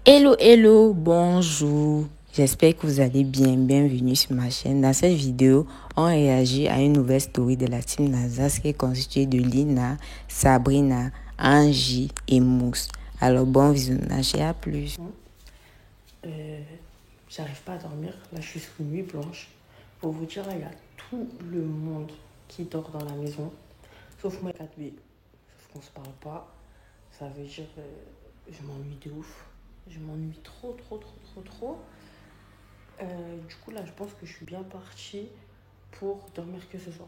Hello, hello, bonjour. J'espère que vous allez bien. Bienvenue sur ma chaîne. Dans cette vidéo, on réagit à une nouvelle story de la team Nazas qui est constituée de Lina, Sabrina, Angie et Mousse. Alors, bon visionnage et à plus. J'arrive pas à dormir. Là, je suis sous nuit blanche. Pour vous dire, là, il y a tout le monde qui dort dans la maison, sauf moi 4B. Sauf qu'on se parle pas. Ça veut dire, je m'ennuie de ouf. Je m'ennuie trop, trop, trop, trop, trop. Du coup, là, je pense que je suis bien partie pour dormir que ce soir.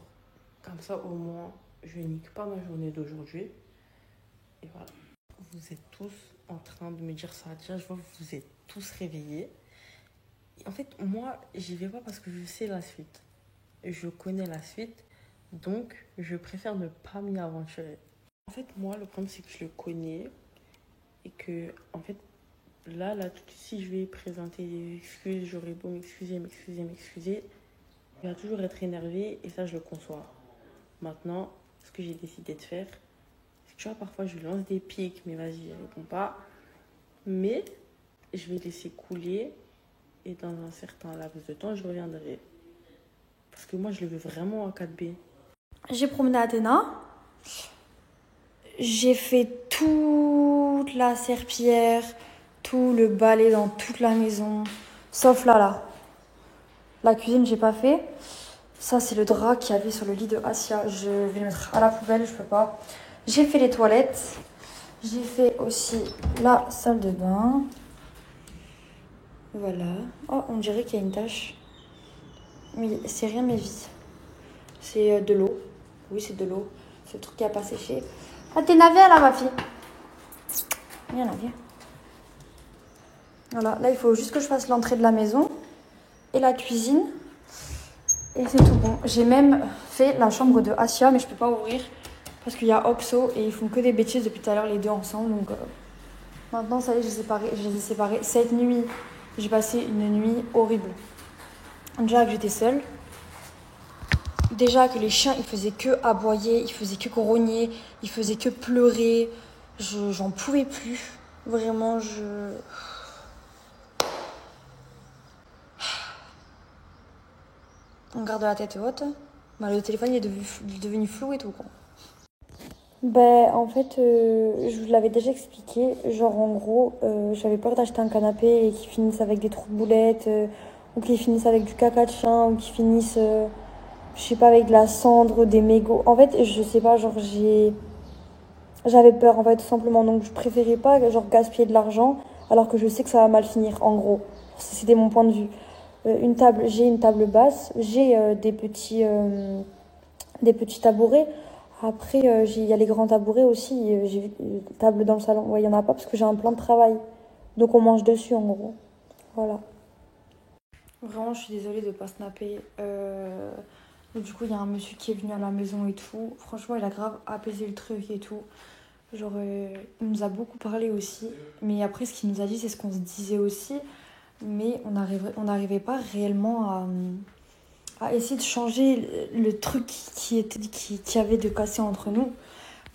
Comme ça, au moins, je nique pas ma journée d'aujourd'hui. Et voilà. Vous êtes tous en train de me dire ça. Déjà, je vois que vous êtes tous réveillés. Et en fait, moi, j'y vais pas parce que je sais la suite. Je connais la suite. Donc, je préfère ne pas m'y aventurer. En fait, moi, le problème, c'est que je le connais. Et que, en fait, là, tout de suite, si je vais présenter des excuses, j'aurai beau m'excuser. Il va toujours être énervé. Et ça, je le conçois. Maintenant, ce que j'ai décidé de faire, c'est que tu vois, parfois, je lui lance des pics. Mais vas-y, il répond pas. Mais je vais laisser couler. Et dans un certain laps de temps, je reviendrai. Parce que moi, je le veux vraiment en 4B. J'ai promené Athéna. J'ai fait toute la serpillière, tout le balai dans toute la maison. Sauf là. La cuisine, j'ai pas fait. Ça, c'est le drap qu'il y avait sur le lit de Asia. Je vais le mettre à la poubelle, je peux pas. J'ai fait les toilettes. J'ai fait aussi la salle de bain. Voilà. Oh, on dirait qu'il y a une tache. Mais c'est rien, mais vide. C'est de l'eau. Oui, c'est de l'eau. C'est le truc qui a pas séché. Athéna, viens là, ma fille. Viens là, viens. Voilà, là, il faut juste que je fasse l'entrée de la maison et la cuisine. Et c'est tout bon. J'ai même fait la chambre de Asia, mais je peux pas ouvrir parce qu'il y a Oxo et ils font que des bêtises depuis tout à l'heure, les deux ensemble. Donc maintenant, ça y est, je les ai séparés. Cette nuit, j'ai passé une nuit horrible. Déjà que j'étais seule. Déjà que les chiens, ils faisaient que aboyer, ils faisaient que grogner, ils faisaient que pleurer. J'en pouvais plus. Vraiment, on garde la tête haute. Bah, le téléphone il est devenu flou et tout, quoi. En fait, je vous l'avais déjà expliqué. Genre, en gros, j'avais peur d'acheter un canapé et qu'il finisse avec des trous de boulettes, ou qu'il finisse avec du caca de chien, ou qu'il finisse, je sais pas, avec de la cendre, des mégots. En fait, je sais pas, genre, j'avais peur, en fait, tout simplement. Donc, je préférais pas, genre, gaspiller de l'argent, alors que je sais que ça va mal finir, en gros. C'était mon point de vue. J'ai une table basse, j'ai des petits tabourets. Après, il y a les grands tabourets aussi. J'ai une table dans le salon. Ouais, il n'y en a pas parce que j'ai un plan de travail. Donc on mange dessus en gros. Voilà. Vraiment, je suis désolée de ne pas snapper. Du coup, il y a un monsieur qui est venu à la maison et tout. Franchement, il a grave apaisé le truc et tout. Genre, il nous a beaucoup parlé aussi. Mais après, ce qu'il nous a dit, c'est ce qu'on se disait aussi. Mais on n'arrivait pas réellement à essayer de changer le truc qui avait de casser entre nous.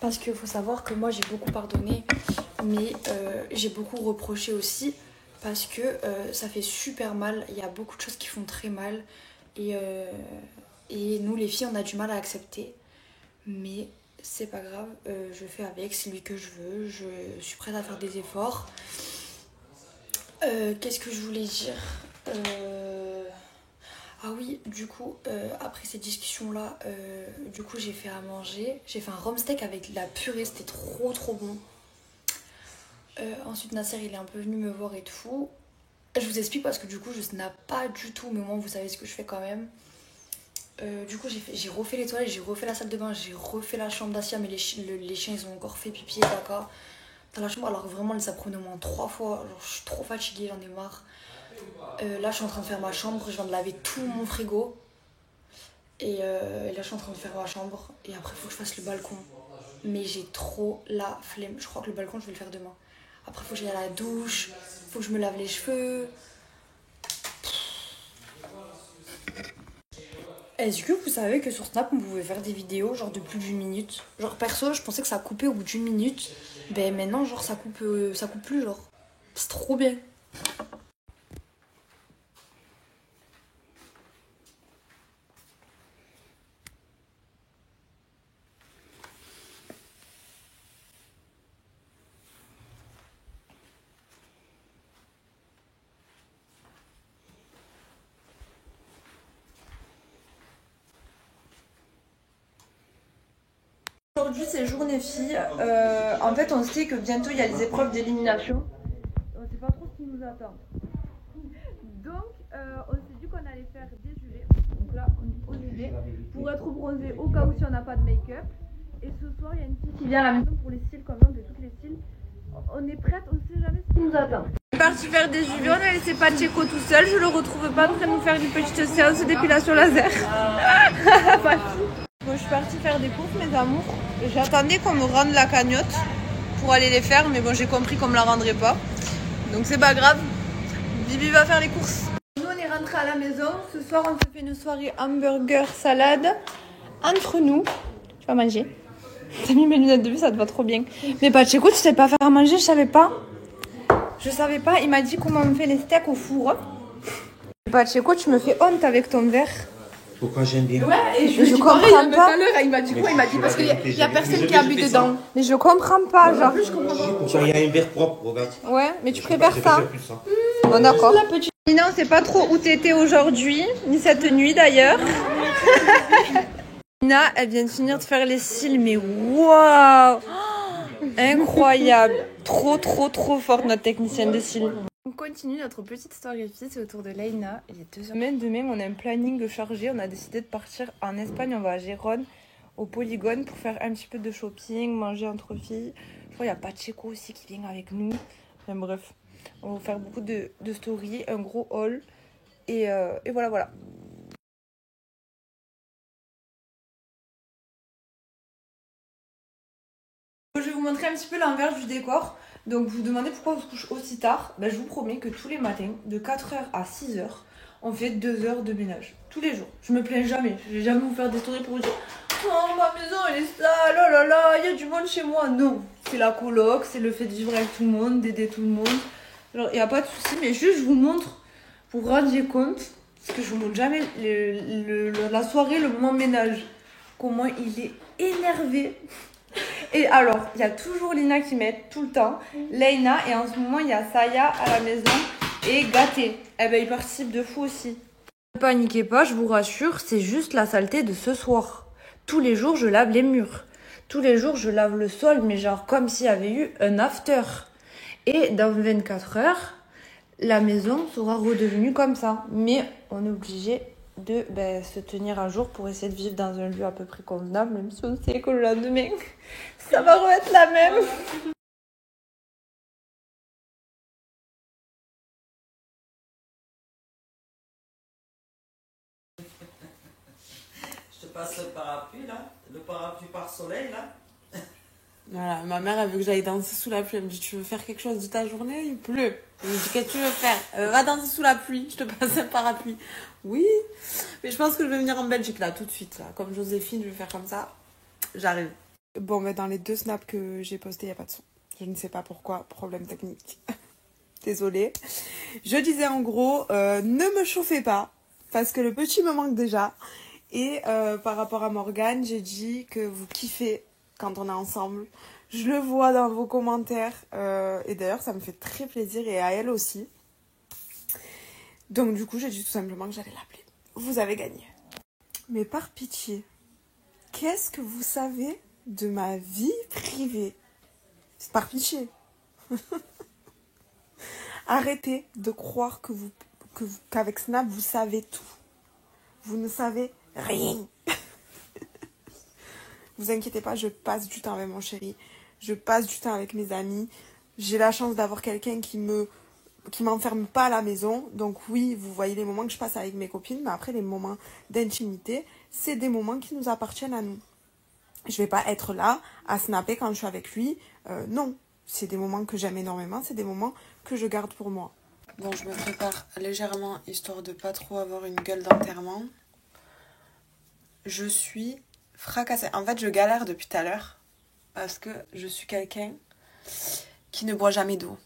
Parce qu'il faut savoir que moi, j'ai beaucoup pardonné, mais j'ai beaucoup reproché aussi. Parce que ça fait super mal. Il y a beaucoup de choses qui font très mal. Et nous, les filles, on a du mal à accepter. Mais c'est pas grave. Je fais avec. C'est lui que je veux. Je suis prête à faire des efforts. Qu'est-ce que je voulais dire Ah oui, du coup, après ces discussions-là, du coup, j'ai fait à manger. J'ai fait un rhum steak avec de la purée. C'était trop, trop bon. Ensuite, Nasser, il est un peu venu me voir et tout. Je vous explique parce que du coup, je snap pas du tout, mais au moins, vous savez ce que je fais quand même. Du coup, j'ai refait les toilettes, j'ai refait la salle de bain, j'ai refait la chambre d'Asia, mais les chiens, ils ont encore fait pipi, d'accord, dans la chambre. Alors vraiment, ça prenait au moins 3 fois. Genre, je suis trop fatiguée, j'en ai marre. Là, je suis en train de faire ma chambre, je viens de laver tout mon frigo. Et là, je suis en train de faire ma chambre. Et après, il faut que je fasse le balcon. Mais j'ai trop la flemme. Je crois que le balcon, je vais le faire demain. Après, il faut que j'aille à la douche. Il faut que je me lave les cheveux. Est-ce que vous savez que sur Snap, on pouvait faire des vidéos genre de plus d'une minute? Genre, perso, je pensais que ça coupait au bout d'une minute. Ben maintenant, genre, ça coupe plus, genre. C'est trop bien. Aujourd'hui c'est journée filles. En fait on sait que bientôt il y a les épreuves d'élimination. On sait pas trop ce qui nous attend. Donc on s'est dit qu'on allait faire des UV. Donc là on est au UV pour être bronzé au cas où si on n'a pas de make-up. Et ce soir il y a une fille qui vient à la maison pour les cils comme on fait toutes les cils. On est prête, on sait jamais ce qui nous attend. On est parti faire des UV, on a laissé Pacheco tout seul. Je le retrouve pas en train de nous faire une petite séance d'épilation laser. Bon, je suis partie faire des courses, mes amours. J'attendais qu'on me rende la cagnotte pour aller les faire, mais bon, j'ai compris qu'on me la rendrait pas. Donc c'est pas grave. Bibi va faire les courses. Nous, on est rentrés à la maison. Ce soir, on se fait une soirée hamburger, salade. Entre nous, tu vas manger. T'as mis mes lunettes de vue, ça te va trop bien. Mais Pacheco, tu sais pas faire à manger, je savais pas. Je savais pas. Il m'a dit comment on fait les steaks au four. Pacheco, tu me fais honte avec ton verre. Pourquoi j'aime bien? Ouais, et je comprends pareil, pas. tout à l'heure, il m'a dit quoi? Il m'a dit parce qu'il y a personne qui a bu dedans. Mais je comprends pas, genre. Il y a un verre propre, regarde. Ouais, mais tu préfères ça. Ça. Bon, d'accord. Nina, on sait pas trop où t'étais aujourd'hui, ni cette nuit d'ailleurs. Nina, elle vient de finir de faire les cils, mais waouh! Incroyable! Trop forte notre technicienne de cils. On continue notre petite story fille, c'est autour de Leïna. Il est 2h. Demain, on a un planning chargé. On a décidé de partir en Espagne. On va à Gérone, au Polygone, pour faire un petit peu de shopping, manger entre filles. Je crois qu'il y a Pacheco aussi qui vient avec nous. Enfin, bref, on va faire beaucoup de stories, un gros haul. Et voilà. Je vais vous montrer un petit peu l'envers du décor. Donc vous vous demandez pourquoi on se couche aussi tard. Ben, je vous promets que tous les matins, de 4h à 6h, on fait 2 heures de ménage. Tous les jours. Je me plains jamais. Je vais jamais vous faire des stories pour vous dire oh ma maison elle est sale, oh là là, il y a du monde chez moi. Non, c'est la coloc, c'est le fait de vivre avec tout le monde, d'aider tout le monde. Alors il n'y a pas de souci, mais juste je vous montre pour vous rendre compte, parce que je vous montre jamais la soirée, le moment ménage. Comment il est énervé. Et alors, il y a toujours Lina qui m'aide tout le temps, Leïna, et en ce moment, il y a Saya à la maison et Gâté. Eh ben, il participe de fou aussi. Ne paniquez pas, je vous rassure, c'est juste la saleté de ce soir. Tous les jours, je lave les murs. Tous les jours, je lave le sol, mais genre comme s'il y avait eu un after. Et dans 24 heures, la maison sera redevenue comme ça. Mais on est obligé de se tenir à jour pour essayer de vivre dans un lieu à peu près convenable, même si on sait que le lendemain, ça va re-être la même. Je te passe le parapluie là, le parapluie par soleil là. Voilà, ma mère, elle veut que j'aille danser sous la pluie. Elle me dit, tu veux faire quelque chose de ta journée? Il pleut. Je lui dis, qu'est-ce que tu veux faire? Va danser sous la pluie, je te passe un parapluie. Oui, mais je pense que je vais venir en Belgique là, tout de suite. Là. Comme Joséphine, je vais faire comme ça. J'arrive. Bon, mais dans les 2 snaps que j'ai postés, il n'y a pas de son. Je ne sais pas pourquoi, problème technique. Désolée. Je disais en gros, ne me chauffez pas, parce que le petit me manque déjà. Et par rapport à Morgane, j'ai dit que vous kiffez quand on est ensemble. Je le vois dans vos commentaires. Et d'ailleurs, ça me fait très plaisir. Et à elle aussi. Donc du coup, j'ai dit tout simplement que j'allais l'appeler. Vous avez gagné. Mais par pitié, qu'est-ce que vous savez de ma vie privée? C'est par pitié. Arrêtez de croire qu'avec Snap, vous savez tout. Vous ne savez rien. Vous inquiétez pas, je passe du temps avec mon chéri. Je passe du temps avec mes amis. J'ai la chance d'avoir quelqu'un qui m'enferme pas à la maison. Donc oui, vous voyez les moments que je passe avec mes copines. Mais après, les moments d'intimité, c'est des moments qui nous appartiennent à nous. Je vais pas être là à snapper quand je suis avec lui. Non, c'est des moments que j'aime énormément. C'est des moments que je garde pour moi. Bon, je me prépare légèrement, histoire de pas trop avoir une gueule d'enterrement. Je suis fracassée. En fait, je galère depuis tout à l'heure parce que je suis quelqu'un qui ne boit jamais d'eau.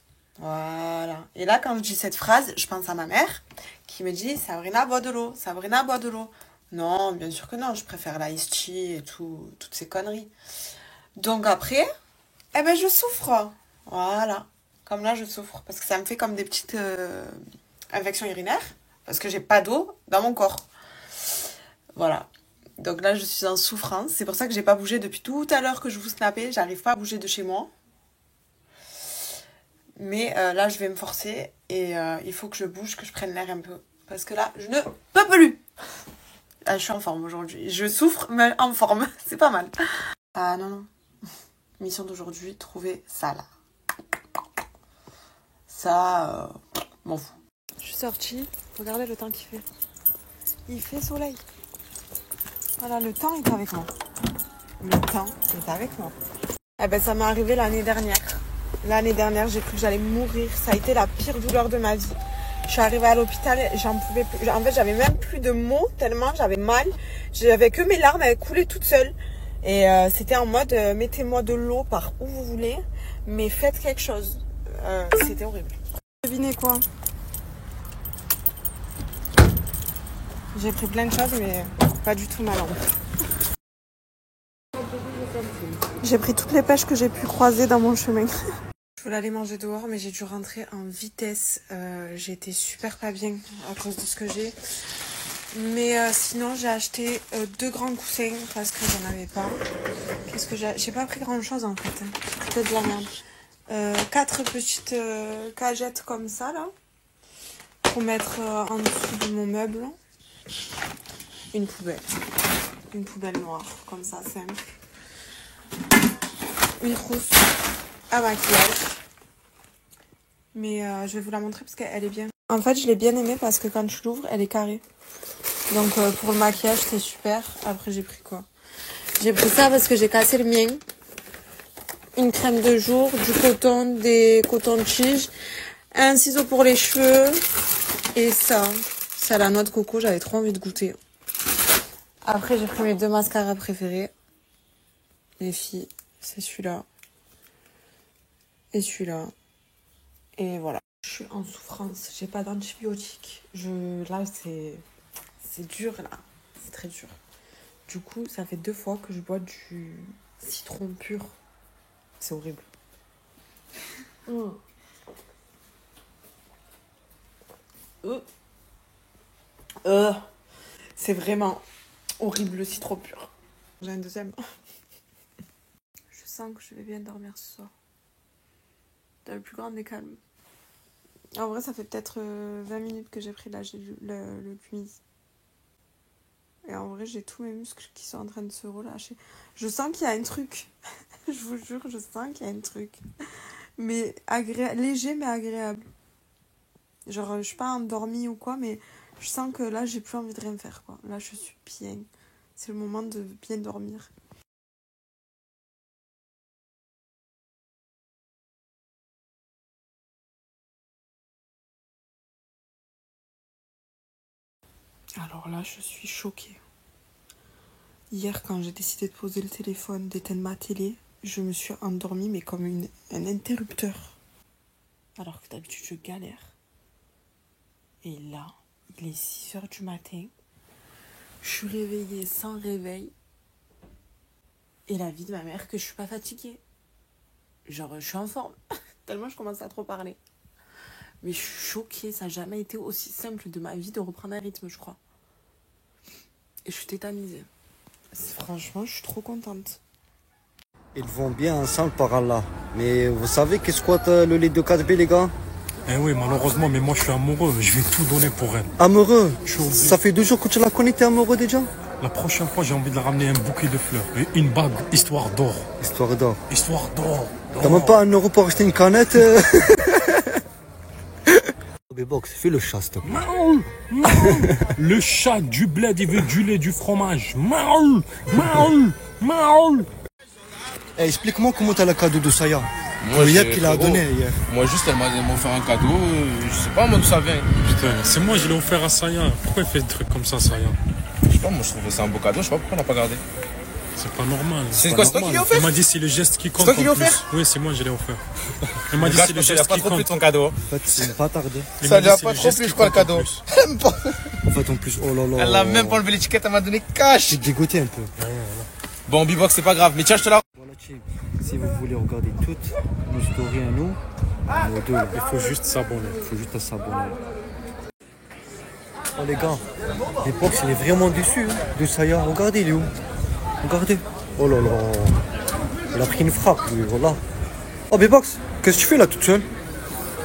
Voilà. Et là, quand je dis cette phrase, je pense à ma mère qui me dit « Sabrina, bois de l'eau. Sabrina, bois de l'eau. » Non, bien sûr que non. Je préfère l'ice tea et toutes ces conneries. Donc après, eh ben, je souffre. Voilà. Comme là, je souffre. Parce que ça me fait comme des petites infections urinaires. Parce que j'ai pas d'eau dans mon corps. Voilà. Donc là, je suis en souffrance. C'est pour ça que j'ai pas bougé depuis tout à l'heure que je vous snappais. J'arrive pas à bouger de chez moi. Mais là, je vais me forcer. Et il faut que je bouge, que je prenne l'air un peu. Parce que là, je ne peux plus. Là, je suis en forme aujourd'hui. Je souffre, mais en forme. C'est pas mal. Ah non, non. Mission d'aujourd'hui, trouver ça là. Ça, m'en fous. Je suis sortie. Regardez le temps qu'il fait. Il fait soleil. Voilà, le temps est avec moi. Le temps est avec moi. Eh ben, ça m'est arrivé l'année dernière. L'année dernière, j'ai cru que j'allais mourir. Ça a été la pire douleur de ma vie. Je suis arrivée à l'hôpital, j'en pouvais plus. En fait, j'avais même plus de mots tellement j'avais mal. J'avais que mes larmes, elles coulaient toutes seules. Et c'était en mode, mettez-moi de l'eau par où vous voulez, mais faites quelque chose. C'était horrible. Devinez quoi? J'ai pris plein de choses, mais pas du tout ma langue. J'ai pris toutes les pêches que j'ai pu croiser dans mon chemin. Je voulais aller manger dehors, mais j'ai dû rentrer en vitesse. J'ai été super pas bien à cause de ce que j'ai. Mais sinon, j'ai acheté 2 grands coussins parce que j'en avais pas. Qu'est-ce que j'ai pas pris grand chose en fait. C'était de la merde. 4 petites cagettes comme ça là. Pour mettre en dessous de mon meuble. Une poubelle. Une poubelle noire, comme ça, simple. Une trousse à maquillage. Mais je vais vous la montrer parce qu'elle est bien. En fait, je l'ai bien aimée parce que quand je l'ouvre, elle est carrée. Donc pour le maquillage, c'est super. Après, j'ai pris quoi? J'ai pris ça parce que j'ai cassé le mien. Une crème de jour, du coton, des cotons-tiges, un ciseau pour les cheveux. Et ça, c'est à la noix de coco. J'avais trop envie de goûter. Après, j'ai pris mes 2 mascaras préférés. Les filles, c'est celui-là. Et celui-là. Et voilà. Je suis en souffrance. J'ai pas d'antibiotiques. Là, c'est dur, là. C'est très dur. Du coup, ça fait 2 fois que je bois du citron pur. C'est horrible. C'est vraiment horrible le citron pur. J'ai un deuxième. Je sens que je vais bien dormir ce soir. Dans le plus grand des calmes. En vrai, ça fait peut-être 20 minutes que j'ai pris le Cumisi. Et en vrai, j'ai tous mes muscles qui sont en train de se relâcher. Je sens qu'il y a un truc. Je vous jure, je sens qu'il y a un truc. Mais léger, mais agréable. Genre, je suis pas endormie ou quoi, mais je sens que là, j'ai plus envie de rien faire, quoi. Là, je suis bien. C'est le moment de bien dormir. Alors là, je suis choquée. Hier, quand j'ai décidé de poser le téléphone, d'éteindre ma télé, je me suis endormie, mais comme un interrupteur. Alors que d'habitude, je galère. Et là, il est 6h du matin. Je suis réveillée sans réveil. Et la vie de ma mère que je suis pas fatiguée. Genre, je suis en forme. Tellement je commence à trop parler. Mais je suis choquée. Ça n'a jamais été aussi simple de ma vie de reprendre un rythme, je crois. Et je suis tétanisée. Franchement, je suis trop contente. Ils vont bien ensemble par Allah. Mais vous savez qu'est-ce que squatte le lit de 4B, les gars? Eh oui, malheureusement, mais moi je suis amoureux. Je vais tout donner pour elle. Amoureux? Ça fait 2 jours que tu la connais, t'es amoureux déjà? La prochaine fois, j'ai envie de la ramener un bouquet de fleurs. Et une bague, histoire d'or. Histoire d'or. Histoire d'or. T'as même pas 1 euro pour acheter une canette? Box, fais le chat, s'il te plaît. Maoul, Maoul. Le chat du bled, il veut du lait, du fromage. Maoul, Maoul, Maoul. Hey, explique-moi comment t'as le cadeau de Saya. Moi, hier qu'il a donné hier. Moi, juste, elle m'a offert un cadeau. Je sais pas, moi, d'où ça vient. Putain, c'est moi, je l'ai offert à Saya. Pourquoi il fait des trucs comme ça, Saya? Je sais pas, moi, je trouvais ça un beau cadeau. Je sais pas pourquoi elle n'a pas gardé. C'est pas normal. C'est quoi, c'est toi qui lui as offert? Elle m'a dit c'est le geste qui compte. C'est toi qui lui as en plus. offert? Oui, c'est moi, je l'ai offert. Elle m'a dit Gars, c'est le ça lui a geste pas qui trop plu compte. ton cadeau. En fait, c'est une bâtarde. Elle Ça m'a lui dit, a c'est pas le trop geste plu, qui je crois, le compte en cadeau. plus. Même pas. En fait, en plus, oh là là. Elle a même pas enlevé l'étiquette, elle m'a donné cash. J'ai dégoûté un peu. Bon, Bibox, c'est pas grave, mais tiens, je te la. Voilà, team. Si vous voulez regarder toutes nos stories à nous, nos deux là. Il faut juste s'abonner. Il faut juste s'abonner. Oh les gars, Bibox il est vraiment déçu hein, de Saya. Regardez, il est où? Regardez. Oh là là. Il a pris une frappe, lui, voilà. Oh Bibox, qu'est-ce que tu fais là toute seule?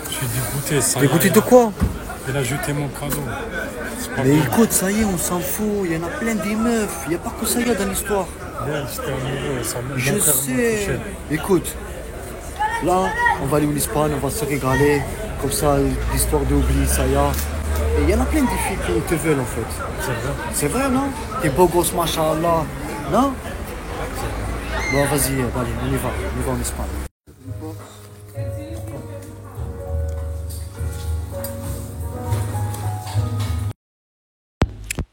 Je suis dégoûté. Ça Dégoûté de quoi? Elle a jeté mon cadeau. C'est pas Mais bien. écoute, ça y est, on s'en fout. Il y en a plein des meufs. Il n'y a pas que Saya dans l'histoire. Ouais, j'étais amoureux. Ça m'a Je enterré ma sais. pochette. Écoute, là, on va aller en Espagne, on va se régaler. Comme ça, l'histoire d'oublier Saya. Et il y en a plein de filles qui te veulent en fait. C'est vrai. C'est vrai, non? T'es beau gosse, machallah. Non? Bon, vas-y, allez, on y va. On y va en Espagne.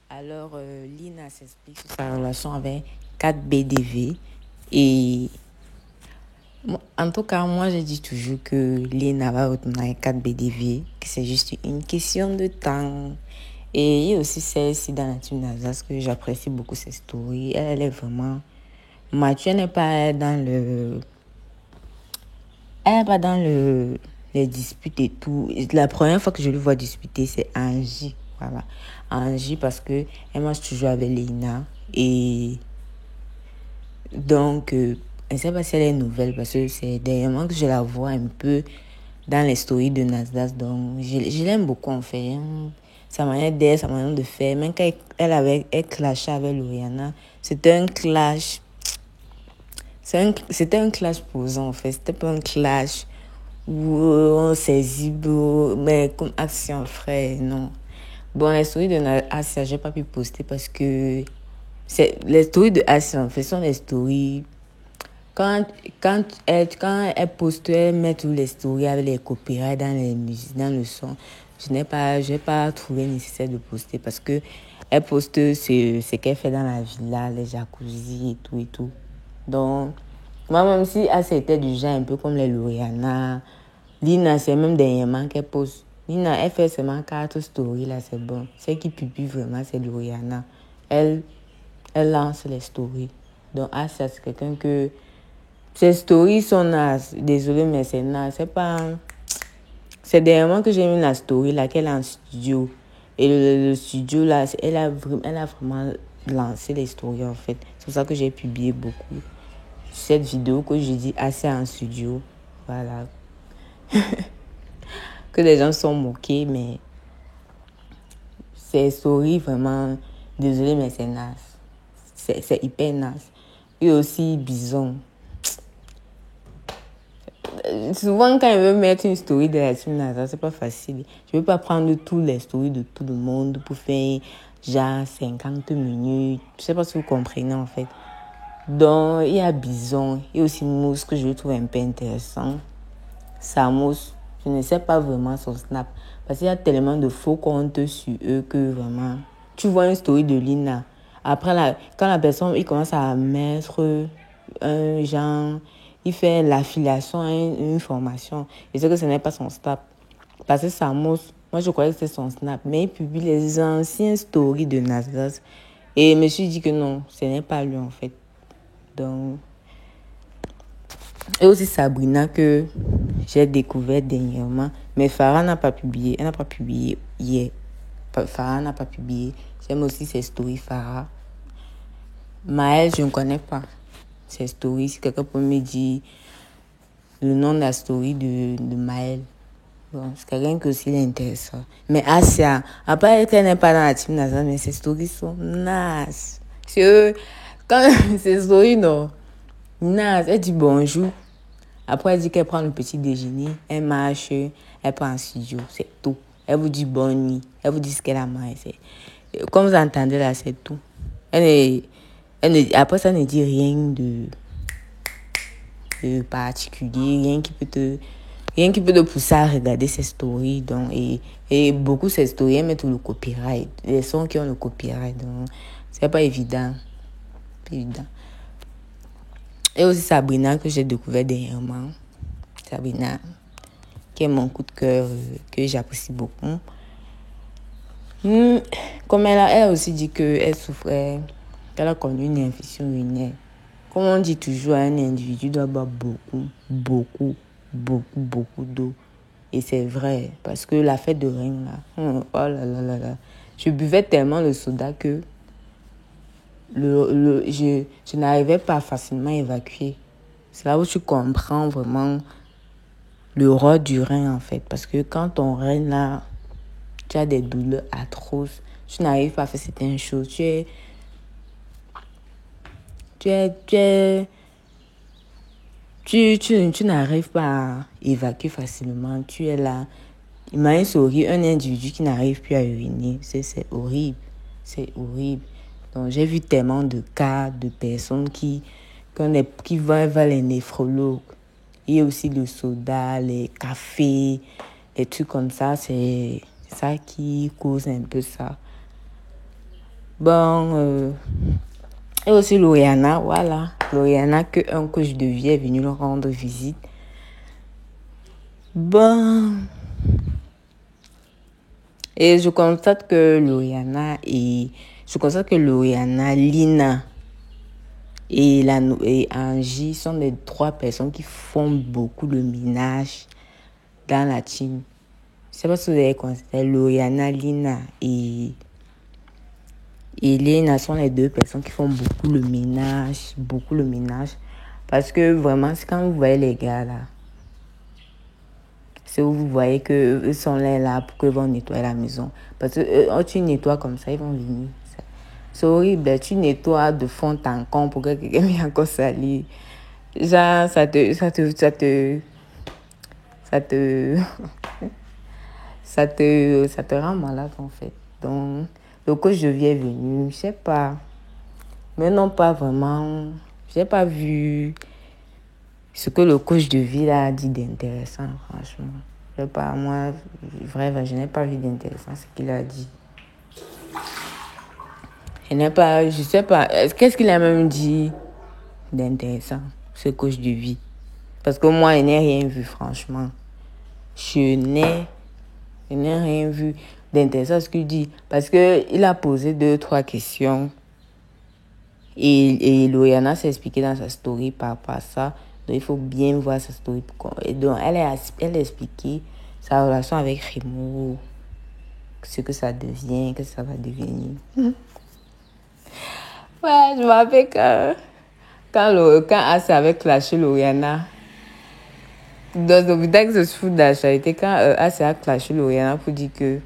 Alors, Lina s'explique sur sa relation avec 4BDV. Et en tout cas, moi, je dis toujours que Lina va retourner avec 4BDV, que c'est juste une question de temps. Et il y a aussi celle-ci dans la team Nazas que j'apprécie beaucoup ses stories. Elle est vraiment mature, elle n'est pas dans le... Elle n'est pas dans les disputes et tout. La première fois que je le vois disputer, c'est Angie. Voilà. Angie, parce que elle marche toujours avec Lina. Et donc, je ne sais pas si elle est nouvelle, parce que c'est dernièrement que je la vois un peu dans les stories de Nasdaq. Donc, je l'aime beaucoup, en fait. Sa manière d'être, sa manière de faire. Même quand elle clashait avec Loriana, c'était un clash. C'était un clash posant, en fait. C'était pas un clash où on saisit, mais comme action, frère, non. Bon, les stories de Asia, j'ai pas pu poster parce que les stories de Asia, en fait, sont les stories. Quand elle poste, elle met tous les stories avec les copyrights dans les musiques, dans le son. Je n'ai pas trouvé nécessaire de poster parce que elle poste ce qu'elle fait dans la villa, les jacuzzi et tout et tout. Donc, moi, même si Asia était du genre un peu comme les Loriana, Lina, c'est même dernièrement qu'elle poste. Lina, elle fait seulement 4 stories, là, c'est bon. Celle qui publie vraiment, c'est Loriana. Elle lance les stories. Donc, Asia, c'est quelqu'un que... Ses stories sont nazes. Désolée, mais c'est naze. C'est pas... C'est dernièrement que j'ai mis la story, là, qu'elle est en studio. Et le studio, là, elle a vraiment lancé les stories, en fait. C'est pour ça que j'ai publié beaucoup. Cette vidéo que j'ai dit assez en studio. Voilà. Que les gens sont moqués, mais ces stories, vraiment, désolé, mais c'est naze. C'est hyper naze. Et aussi, Bison. Souvent, quand je veux mettre une story de la team NASA, c'est pas facile. Je veux pas prendre toutes les stories de tout le monde pour faire genre 50 minutes. Je sais pas si vous comprenez, en fait. Donc, il y a Bison. Il y a aussi Mousse que je trouve un peu intéressant. Mousse, je ne sais pas vraiment son snap. Parce qu'il y a tellement de faux comptes sur eux que vraiment... Tu vois une story de Lina. Après, quand la personne il commence à mettre un genre... Il fait l'affiliation à une formation. Je sais que ce n'est pas son snap. Parce que Mousse, moi je croyais que c'était son snap. Mais il publie les anciennes stories de Nasdaq. Et je me suis dit que non, ce n'est pas lui en fait. Donc... Et aussi Sabrina que j'ai découvert dernièrement. Mais Farah n'a pas publié. Elle n'a pas publié hier. Farah n'a pas publié. J'aime aussi ses stories, Farah. Maëlle, je ne connais pas ses stories. Si quelqu'un peut me dire le nom de la story de Maëlle. Bon, c'est quelqu'un qui aussi l'intéressant. Mais Asia, après qu'elle n'est pas dans la team NASA, mais ses stories sont naze. Quand ses stories, non. Naze, elle dit bonjour. Après, elle dit qu'elle prend le petit déjeuner. Elle marche, elle prend un studio. C'est tout. Elle vous dit bonne nuit. Elle vous dit ce qu'elle a mangé. Comme vous entendez là, c'est tout. Après, ça ne dit rien de particulier. Rien qui peut te pousser à regarder ses stories. Donc, et beaucoup de ces stories, elles mettent tout le copyright. Les sons qui ont le copyright. Donc, c'est pas évident. Et aussi Sabrina que j'ai découvert dernièrement. Sabrina, qui est mon coup de cœur, que j'apprécie beaucoup. Comme elle a aussi dit qu'elle souffrait, qu'elle a connu une infection urinaire. Comme on dit toujours, un individu doit boire beaucoup d'eau. Et c'est vrai, parce que la fête de rein, là, oh là là là là, je buvais tellement le soda que je n'arrivais pas facilement à évacuer. C'est là où tu comprends vraiment le rôle du rein, en fait. Parce que quand ton rein, là, tu as des douleurs atroces, tu n'arrives pas à faire certaines choses. Tu n'arrives pas à évacuer facilement. Tu es là. Imagine, c'est horrible. Un individu qui n'arrive plus à uriner. C'est horrible. C'est horrible. Donc, j'ai vu tellement de cas de personnes qui vont vers les néphrologues. Il y a aussi le soda, les cafés, les trucs comme ça. C'est ça qui cause un peu ça. Bon, et aussi Lauriana, voilà. Lauriana, qu'un coach de vie est venu leur rendre visite. Bon. Et je constate que Lauriana, Lina et Angie sont les 3 personnes qui font beaucoup le ménage dans la team. Je ne sais pas si vous avez constaté, Lauriana, Lina et Lina sont les 2 personnes qui font beaucoup le ménage. Parce que vraiment, c'est quand vous voyez les gars là, c'est où vous voyez qu'eux sont là pour qu'ils vont nettoyer la maison. Parce que tu nettoies comme ça, ils vont venir. C'est horrible, tu nettoies de fond en comble pour que quelqu'un vienne encore salir. Genre, ça te rend malade en fait. Donc, le coach de vie est venu, je sais pas. Mais non, pas vraiment. J'ai pas vu ce que le coach de vie a dit d'intéressant, franchement. Je n'ai pas vu d'intéressant ce qu'il a dit. Je sais pas, qu'est-ce qu'il a même dit d'intéressant, ce coach de vie? Parce que moi, je n'ai rien vu, franchement. Je n'ai rien vu d'intéressant ce qu'il dit. Parce qu'il a posé 2-3 questions. Et Lauriana s'est expliqué dans sa story par rapport à ça. Donc, il faut bien voir sa story. Et donc, elle a expliqué sa relation avec Remo, ce que ça devient, que ça va devenir. Ouais, je me rappelle quand As avait clashé Lauriana. Dans le vidéo que je suis d'actualité, quand As a clashé Lauriana pour dire que.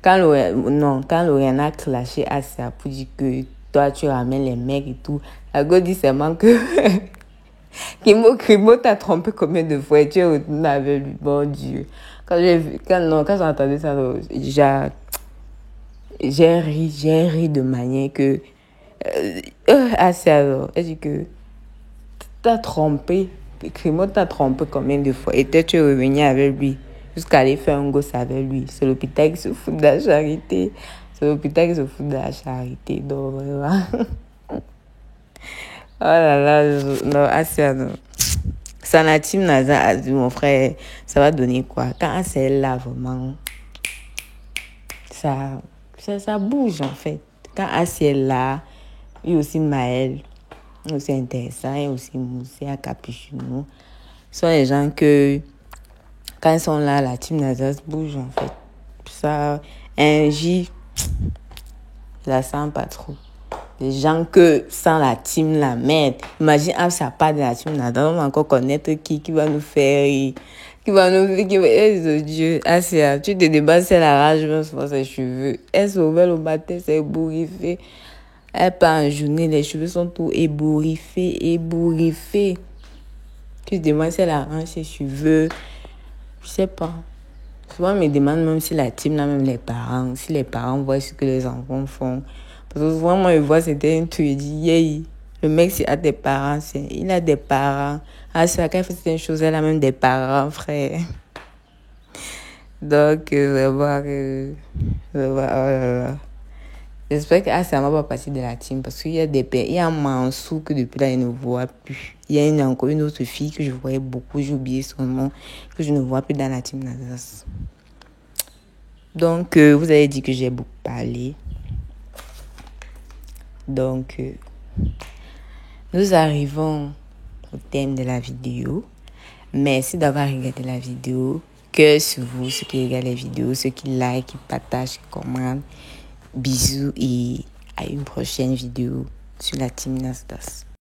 Quand Lauriana a clashé As pour dire que toi tu ramènes les mecs et tout, la go dit seulement que. Kimo t'a trompé combien de fois et tu es retourné avec lui, bon Dieu. Quand j'ai entendu ça, j'ai ri de manière que. Alors, elle dit que t'as trompé. Kimo t'a trompé combien de fois et tu es revenu avec lui jusqu'à aller faire un gosse avec lui. C'est l'hôpital qui se fout de la charité. Donc, voilà. Oh là là, non, Asia, non. Sanatim Naza a dit, mon frère, ça va donner quoi? Quand Asia est là, vraiment, ça bouge, en fait. Quand Asia est là, il y a aussi Maël, aussi intéressant, il y a aussi Moussé à Capuchino. Ce sont les gens que, quand ils sont là, la team Naza se bouge, en fait. Ça, un J, je la sens pas trop. Les gens que sans la team la merde. Imagine, ça part de la team là. On va encore connaître qui va nous faire. Dieu. Asia, tu te débats, c'est la rage, même sur ses cheveux. Elle se réveille au matin, c'est ébouriffé. Elle part en journée, les cheveux sont tout ébouriffés. Tu te demandes si elle arrange ses cheveux. Je sais pas. Souvent, on me demande même si la team là, même les parents, si les parents voient ce que les enfants font. Parce que souvent, moi, je vois, c'était un truc, je dis, yeah, le mec, s'il a des parents, il a des parents. Ah, c'est quand il fait certaines choses, elle a même des parents, frère. Donc, oh là là. J'espère que ça ne va pas passer de la team parce qu'il y a il y a un Mansou que depuis là, il ne voit plus. Il y a encore une autre fille que je voyais beaucoup, j'ai oublié son nom, que je ne vois plus dans la team Nazas. Donc, vous avez dit que j'ai beaucoup parlé. Donc, nous arrivons au thème de la vidéo. Merci d'avoir regardé la vidéo. Cœur sur vous, ceux qui regardent les vidéos, ceux qui like, qui partagent, qui commentent. Bisous et à une prochaine vidéo sur la team Nasdas.